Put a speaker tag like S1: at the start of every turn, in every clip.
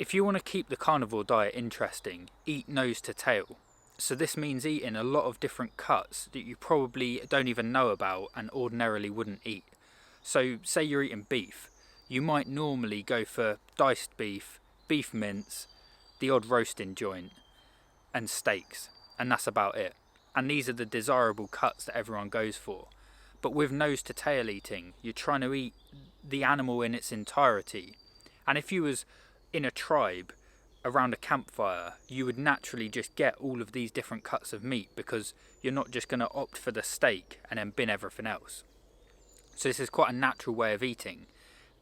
S1: If you want to keep the carnivore diet interesting, eat nose to tail. So this means eating a lot of different cuts that you probably don't even know about and ordinarily wouldn't eat. So say you're eating beef, you might normally go for diced beef, beef mince, the odd roasting joint, and steaks, and that's about it. And these are the desirable cuts that everyone goes for. But with nose to tail eating, you're trying to eat the animal in its entirety. And if you was in a tribe around a campfire, you would naturally just get all of these different cuts of meat, because you're not just going to opt for the steak and then bin everything else. So this is quite a natural way of eating,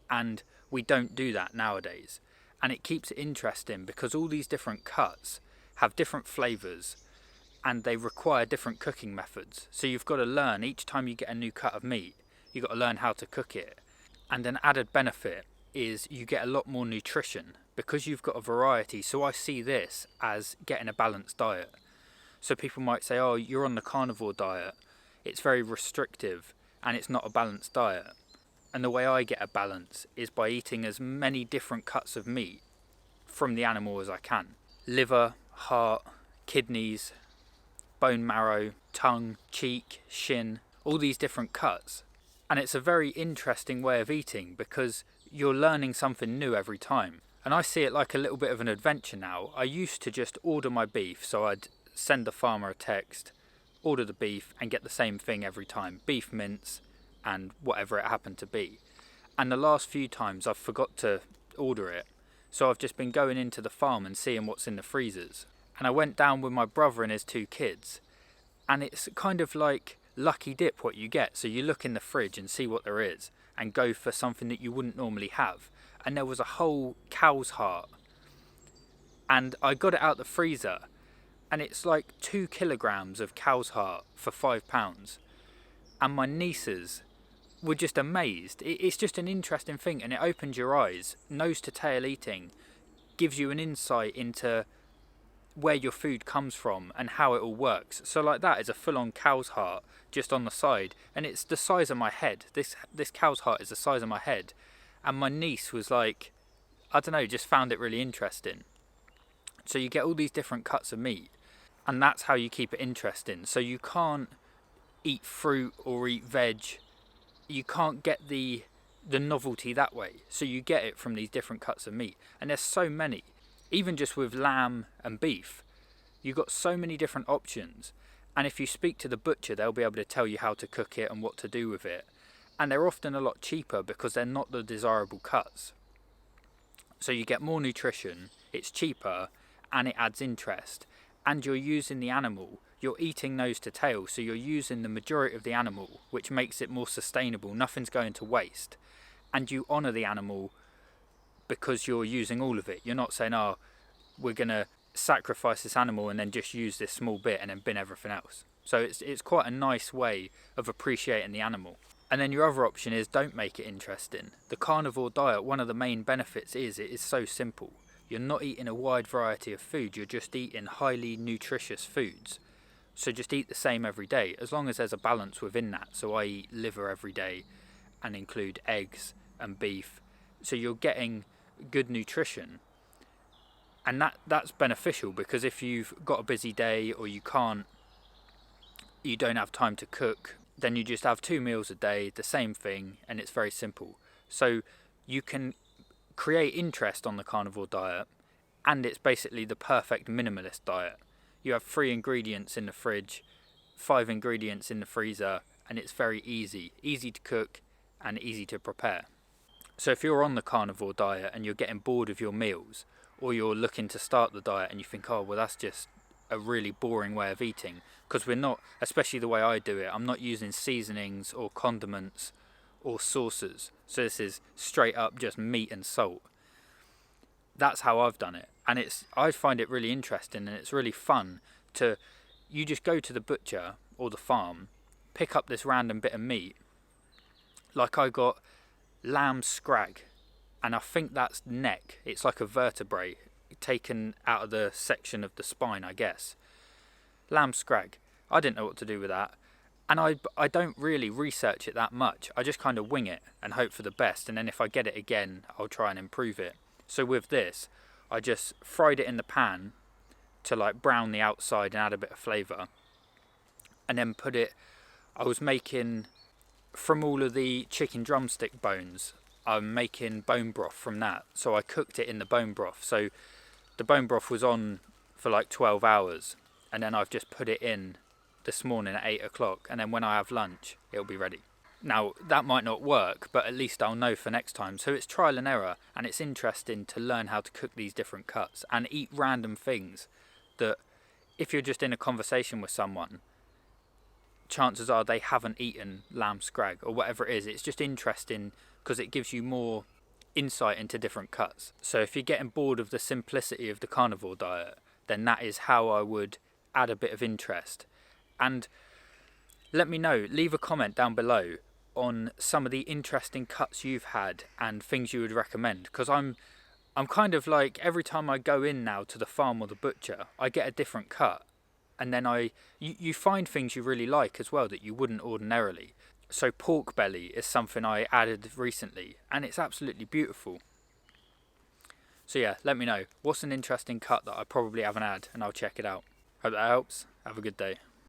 S1: and we don't do that nowadays. And it keeps it interesting because all these different cuts have different flavours and they require different cooking methods. So you've got to learn, each time you get a new cut of meat, you've got to learn how to cook it. And an added benefit is you get a lot more nutrition because you've got a variety. So I see this as getting a balanced diet. So people might say, oh, you're on the carnivore diet, it's very restrictive and it's not a balanced diet. And the way I get a balance is by eating as many different cuts of meat from the animal as I can. Liver, heart, kidneys, bone marrow, tongue, cheek, shin, all these different cuts. And it's a very interesting way of eating because you're learning something new every time. And I see it like a little bit of an adventure now. I used to just order my beef, so I'd send the farmer a text, order the beef and get the same thing every time. Beef mince and whatever it happened to be. And the last few times I've forgot to order it. So I've just been going into the farm and seeing what's in the freezers. And I went down with my brother and his 2 kids. And it's kind of like lucky dip what you get. So you look in the fridge and see what there is and go for something that you wouldn't normally have. And there was a whole cow's heart. And I got it out the freezer. And it's like 2 kilograms of cow's heart for £5. And my nieces were just amazed. It's just an interesting thing, and it opens your eyes. Nose to tail eating gives you an insight into where your food comes from and how it all works. So like that is a full-on cow's heart just on the side, and it's the size of my head. This cow's heart is the size of my head, and my niece was like, I don't know, just found it really interesting. So you get all these different cuts of meat, and that's how you keep it interesting. So you can't eat fruit or eat veg. You can't get the novelty that way. So you get it from these different cuts of meat, and there's so many. Even just with lamb and beef, you've got so many different options. And if you speak to the butcher, they'll be able to tell you how to cook it and what to do with it. And they're often a lot cheaper because they're not the desirable cuts. So you get more nutrition, it's cheaper, and it adds interest. And you're using the animal, you're eating nose to tail, so you're using the majority of the animal, which makes it more sustainable. Nothing's going to waste. And you honour the animal because you're using all of it. You're not saying, oh, we're going to sacrifice this animal and then just use this small bit and then bin everything else. So it's quite a nice way of appreciating the animal. And then your other option is don't make it interesting. The carnivore diet, one of the main benefits is it is so simple. You're not eating a wide variety of food, you're just eating highly nutritious foods. So just eat the same every day, as long as there's a balance within that. So I eat liver every day and include eggs and beef. So you're getting good nutrition. And that's beneficial, because if you've got a busy day or you don't have time to cook, then you just have 2 meals a day, the same thing, and it's very simple. So you can create interest on the carnivore diet, and it's basically the perfect minimalist diet. You have 3 ingredients in the fridge, 5 ingredients in the freezer, and it's very easy to cook and easy to prepare. So if you're on the carnivore diet and you're getting bored of your meals, or you're looking to start the diet and you think, oh, well, that's just a really boring way of eating, because we're not, especially the way I do it, I'm not using seasonings or condiments or sauces. So this is straight up just meat and salt. That's how I've done it. And I find it really interesting, and it's really fun you just go to the butcher or the farm, pick up this random bit of meat. Like I got lamb scrag, and I think that's neck. It's like a vertebrae taken out of the section of the spine, I guess. Lamb scrag. I didn't know what to do with that. And I don't really research it that much. I just kind of wing it and hope for the best. And then if I get it again, I'll try and improve it. So with this, I just fried it in the pan to like brown the outside and add a bit of flavour, and then I was making, from all of the chicken drumstick bones, I'm making bone broth from that, so I cooked it in the bone broth. So the bone broth was on for like 12 hours, and then I've just put it in this morning at 8 o'clock, and then when I have lunch it'll be ready. Now that might not work, but at least I'll know for next time. So it's trial and error, and it's interesting to learn how to cook these different cuts and eat random things that, if you're just in a conversation with someone, chances are they haven't eaten lamb scrag or whatever it is. It's just interesting because it gives you more insight into different cuts. So if you're getting bored of the simplicity of the carnivore diet, then that is how I would add a bit of interest. And let me know, leave a comment down below on some of the interesting cuts you've had and things you would recommend, because I'm kind of like, every time I go in now to the farm or the butcher, I get a different cut, and then you find things you really like as well that you wouldn't ordinarily. So pork belly is something I added recently, and it's absolutely beautiful. So yeah, let me know, what's an interesting cut that I probably haven't had, and I'll check it out. Hope that helps. Have a good day.